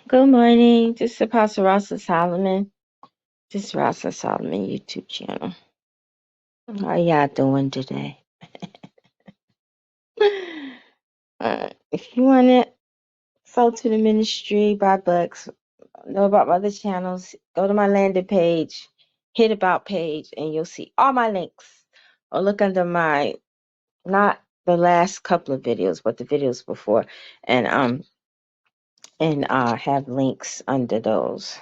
Good morning. This is Apostle Rosalind Solomon. This is Rosalind Solomon YouTube channel. How y'all doing today? If you want to sow to the ministry, buy books, know about my other channels, go to my landing page, hit about page, and you'll see all my links. Or look under my, not the last couple of videos, but the videos before, and have links under those.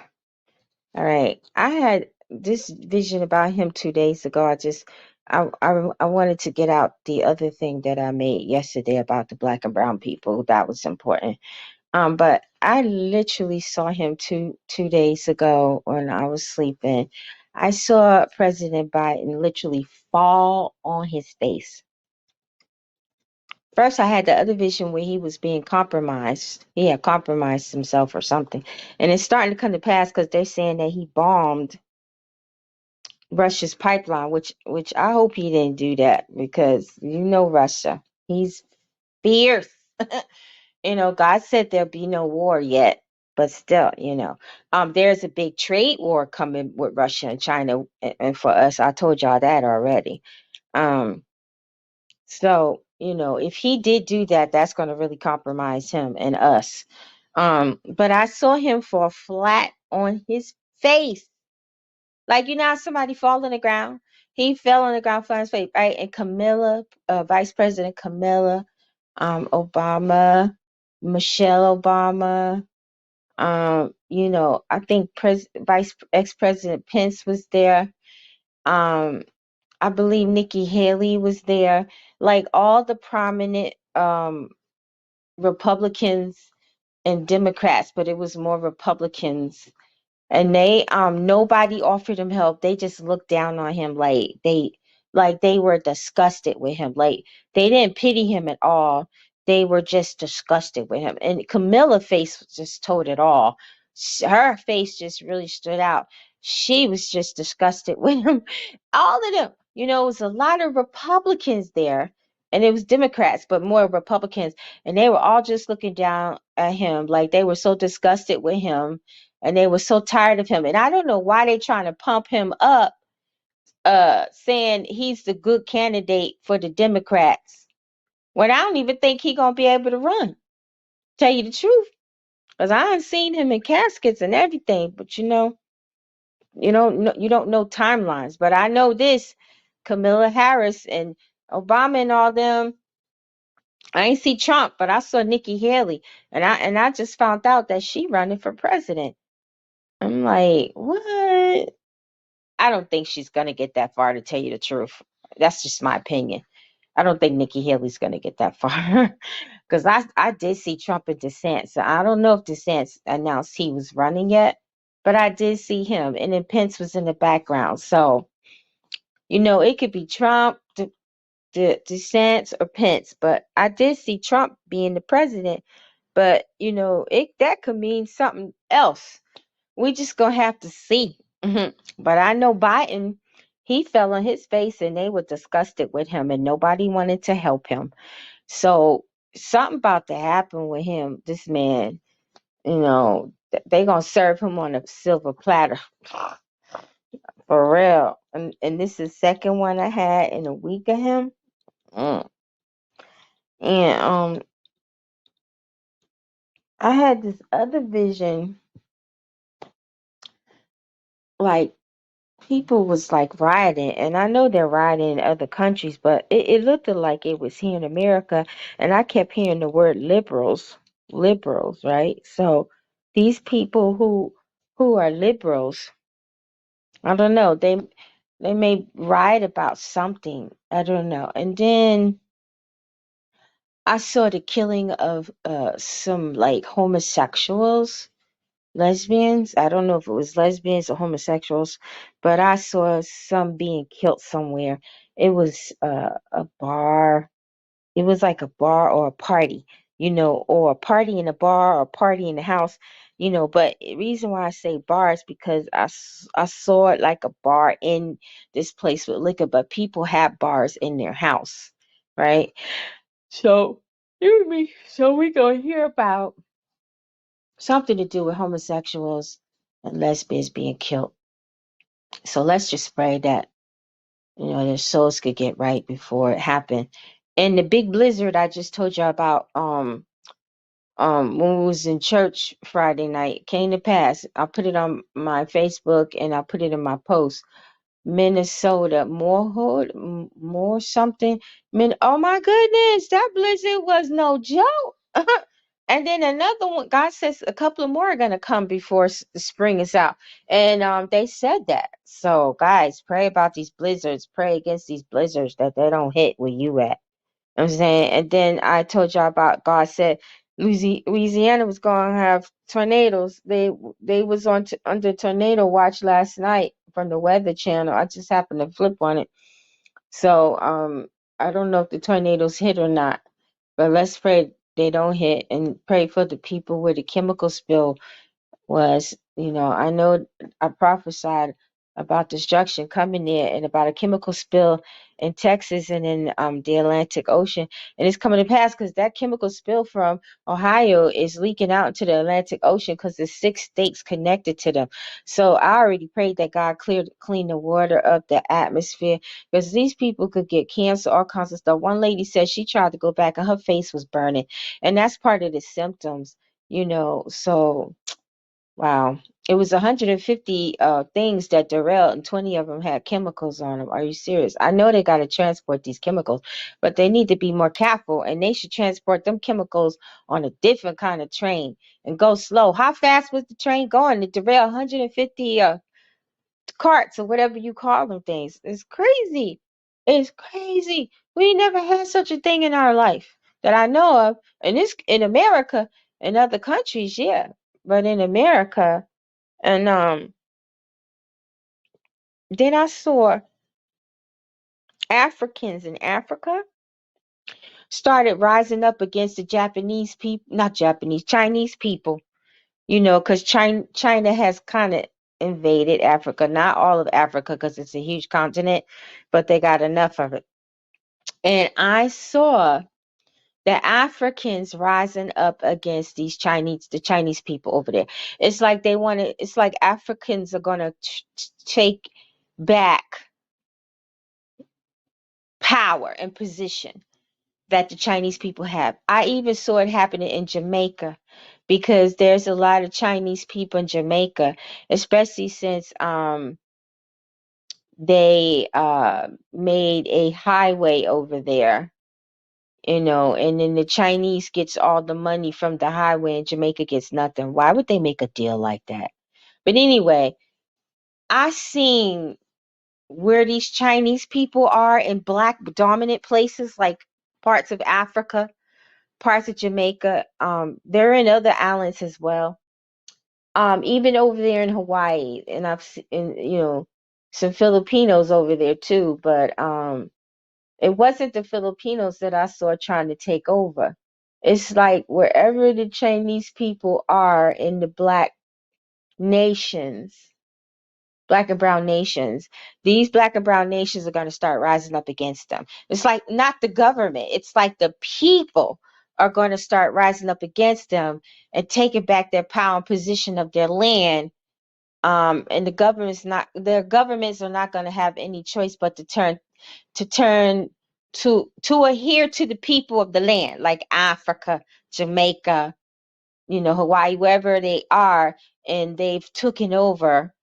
All right. I had this vision about him 2 days ago. I wanted to get out the other thing that I made yesterday about the black and brown people. That was important. But I literally saw him two days ago when I was sleeping. I saw President Biden literally fall on his face. First, I had the other vision where he was being compromised. He had compromised himself or something. And it's starting to come to pass because they're saying that he bombed Russia's pipeline, which I hope he didn't do that, because you know Russia. He's fierce. God said there'll be no war yet, but still, there's a big trade war coming with Russia and China, and for us, I told y'all that already. So, if he did do that, that's going to really compromise him and us. But I saw him fall flat on his face. Like, how somebody fall on the ground? He fell on the ground, flat on his face, right? And Vice President Camilla, Obama, Michelle Obama, I think ex-President Pence was there. I believe Nikki Haley was there. Like, all the prominent Republicans and Democrats, but it was more Republicans. And they nobody offered him help. They just looked down on him like they were disgusted with him. Like, they didn't pity him at all. They were just disgusted with him. And Camilla's face just told it all. Her face just really stood out. She was just disgusted with him. All of them. It was a lot of Republicans there. And it was Democrats, but more Republicans. And they were all just looking down at him like they were so disgusted with him. And they were so tired of him. And I don't know why they're trying to pump him up, saying he's the good candidate for the Democrats, when I don't even think he's going to be able to run. Tell you the truth. Because I haven't seen him in caskets and everything. But you don't know timelines. But I know this, Kamala Harris and Obama and all them. I ain't see Trump, but I saw Nikki Haley. And I just found out that she running for president. I'm like, what? I don't think she's going to get that far, to tell you the truth. That's just my opinion. I don't think Nikki Haley's going to get that far. Because I did see Trump and DeSantis. So I don't know if DeSantis announced he was running yet, but I did see him. And then Pence was in the background. So, it could be Trump, DeSantis, or Pence. But I did see Trump being the president. But, that could mean something else. We just going to have to see. But I know Biden, he fell on his face and they were disgusted with him and nobody wanted to help him. So something about to happen with him, this man, they going to serve him on a silver platter. For real. And this is the second one I had in a week of him. And I had this other vision, like, people was like rioting, and I know they're rioting in other countries, but it looked like it was here in America, and I kept hearing the word liberals, right? So these people who are liberals, I don't know, they may riot about something, I don't know. And then I saw the killing of some like homosexuals, lesbians. I don't know if it was lesbians or homosexuals, but I saw some being killed somewhere. It was a bar. It was like a bar or a party, or a party in a bar or a party in the house, But the reason why I say bar is because I saw it like a bar in this place with liquor, but people have bars in their house, right? So, so we gonna hear about something to do with homosexuals and lesbians being killed. So let's just pray that, their souls could get right before it happened. And the big blizzard I just told you about, when we was in church Friday night, came to pass. I put it on my Facebook and I put it in my post. Minnesota, more something. Oh my goodness, that blizzard was no joke. And then another one, God says a couple of more are gonna come before the spring is out, and they said that. So guys, pray about these blizzards. Pray against these blizzards that they don't hit where you at. I'm saying, and then I told y'all about God said Louisiana was going to have tornadoes. They was under tornado watch last night from the Weather Channel. I just happened to flip on it, so I don't know if the tornadoes hit or not, but let's pray they don't hit and pray for the people where the chemical spill was, I know I prophesied about destruction coming there and about a chemical spill in Texas and in the Atlantic Ocean. And it's coming to pass because that chemical spill from Ohio is leaking out into the Atlantic Ocean because there's 6 states connected to them. So I already prayed that God clean the water up, the atmosphere, because these people could get cancer, all kinds of stuff. One lady said she tried to go back and her face was burning. And that's part of the symptoms, so wow. It was 150 things that derailed, and 20 of them had chemicals on them. Are you serious? I know they got to transport these chemicals, but they need to be more careful, and they should transport them chemicals on a different kind of train and go slow. How fast was the train going to derail 150 carts or whatever you call them things? It's crazy. It's crazy. We never had such a thing in our life that I know of. And this in America, in other countries, yeah. But in America, and then I saw Africans in Africa started rising up against the Japanese people, not Japanese, Chinese people, because China has kind of invaded Africa, not all of Africa because it's a huge continent, but they got enough of it. And I saw the Africans rising up against the Chinese people over there. It's like it's like Africans are going to take back power and position that the Chinese people have. I even saw it happening in Jamaica because there's a lot of Chinese people in Jamaica, especially since they made a highway over there, and then the Chinese gets all the money from the highway and Jamaica gets nothing. Why would they make a deal like that? But anyway, I seen where these Chinese people are in black dominant places like parts of Africa, parts of Jamaica. They're in other islands as well. Even over there in Hawaii, and I've seen, some Filipinos over there too. But it wasn't the Filipinos that I saw trying to take over. It's like wherever the Chinese people are in the nations, black and brown nations, these black and brown nations are going to start rising up against them. It's like not the government, it's like the people are going to start rising up against them and taking back their power and position of their land. And their governments are not going to have any choice but to adhere to the people of the land, like Africa, Jamaica, Hawaii, wherever they are, and they've taken over.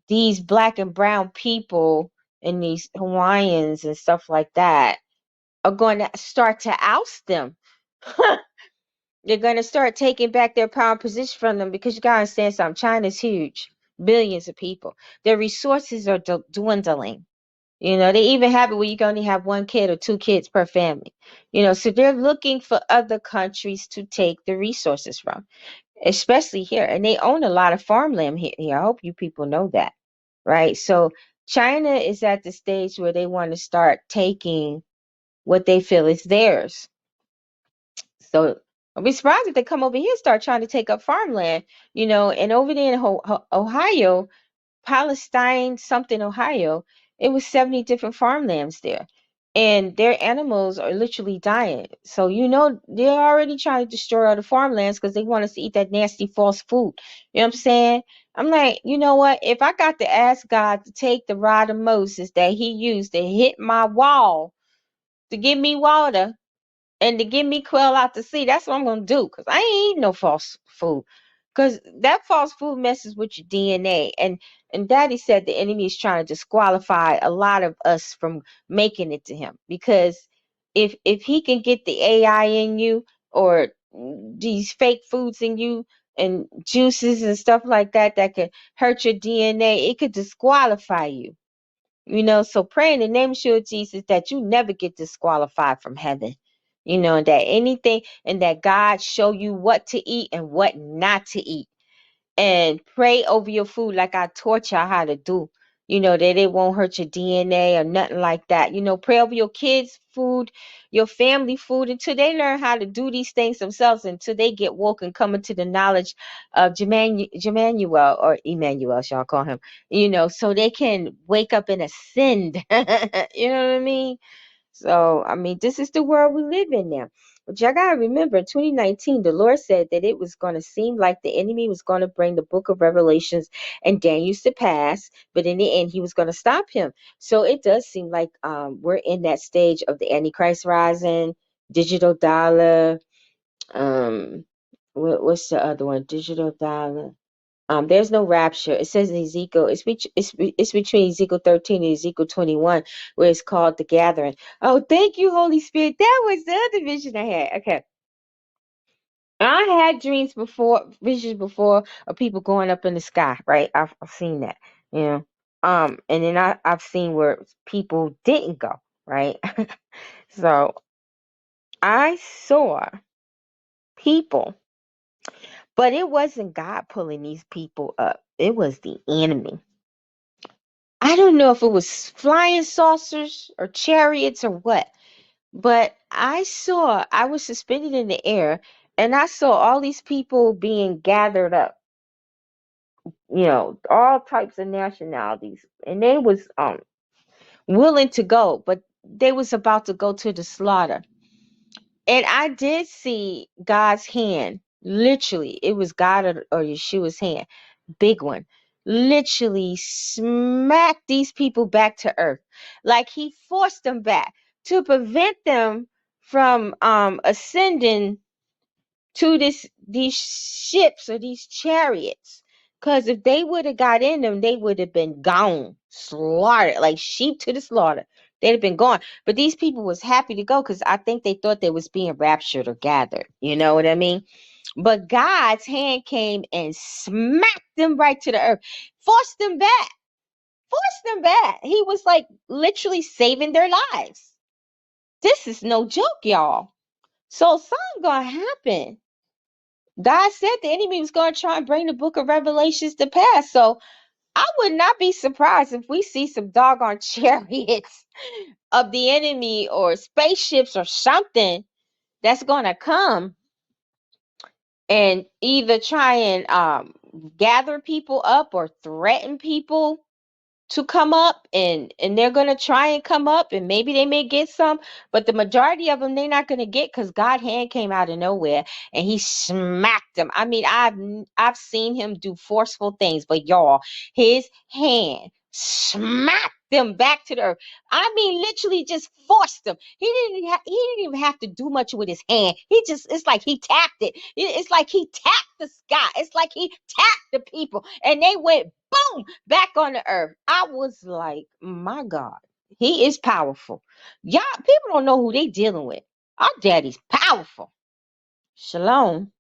These black and brown people and these Hawaiians and stuff like that are going to start to oust them. They're going to start taking back their power and position from them because you got to understand something. China's huge, billions of people. Their resources are dwindling. They even have it where you can only have 1 kid or 2 kids per family. So they're looking for other countries to take the resources from, especially here. And they own a lot of farmland here. I hope you people know that, right? So China is at the stage where they want to start taking what they feel is theirs. So I'll be surprised if they come over here and start trying to take up farmland, and over there in Ohio, Palestine, something Ohio, it was 70 different farmlands there. and their animals are literally dying. So they're already trying to destroy all the farmlands because they want us to eat that nasty false food. You know what I'm saying? I'm like, you know what? If I got to ask God to take the rod of Moses that he used to hit my wall to give me water and to give me quail out to sea, that's what I'm gonna do. Cause I ain't eating no false food. Cause that false food messes with your DNA. And Daddy said the enemy is trying to disqualify a lot of us from making it to him. Because if he can get the AI in you or these fake foods in you and juices and stuff like that that could hurt your DNA, it could disqualify you. So pray in the name of Yeshua Jesus that you never get disqualified from heaven. And that anything and that God show you what to eat and what not to eat. And pray over your food like I taught y'all how to do. That it won't hurt your DNA or nothing like that. Pray over your kids' food, your family food until they learn how to do these things themselves, until they get woke and come into the knowledge of Jemanuel or Emmanuel, shall I call him, so they can wake up and ascend. You know what I mean? So, I mean, this is the world we live in now. But y'all gotta remember, in 2019, the Lord said that it was going to seem like the enemy was going to bring the book of Revelations and Daniel to pass, but in the end, he was going to stop him. So it does seem like we're in that stage of the Antichrist rising, digital dollar. What's the other one? Digital dollar. There's no rapture. It says in Ezekiel, it's between Ezekiel 13 and Ezekiel 21, where it's called the gathering. Oh, thank you, Holy Spirit. That was the other vision I had. Okay. I had visions before of people going up in the sky, right? I've seen that, you know. And then I've seen where people didn't go, right? So I saw people, but it wasn't God pulling these people up. It was the enemy. I don't know if it was flying saucers or chariots or what, but I was suspended in the air and I saw all these people being gathered up, all types of nationalities. And they was willing to go, but they was about to go to the slaughter. And I did see God's hand. Literally, it was God or Yeshua's hand, big one, literally smacked these people back to earth. Like he forced them back to prevent them from ascending to these ships or these chariots. Because if they would have got in them, they would have been gone, slaughtered, like sheep to the slaughter. They'd have been gone. But these people was happy to go because I think they thought they was being raptured or gathered. You know what I mean? But God's hand came and smacked them right to the earth, forced them back, forced them back. He was like literally saving their lives. This is no joke, y'all. So something gonna happen. God said the enemy was going to try and bring the book of Revelations to pass. So I would not be surprised if we see some doggone chariots of the enemy or spaceships or something that's going to come and either try and gather people up or threaten people to come up, and they're going to try and come up, and maybe they may get some, but the majority of them they're not going to get because God's hand came out of nowhere and he smacked them. I mean, I've seen him do forceful things, but y'all, his hand smacked them back to the earth. I mean, literally just forced them. He didn't even have to do much with his hand. It's like he tapped it. It's like he tapped the sky. It's like he tapped the people and they went boom back on the earth. I was like, my God, he is powerful. Y'all, people don't know who they dealing with. Our daddy's powerful. Shalom.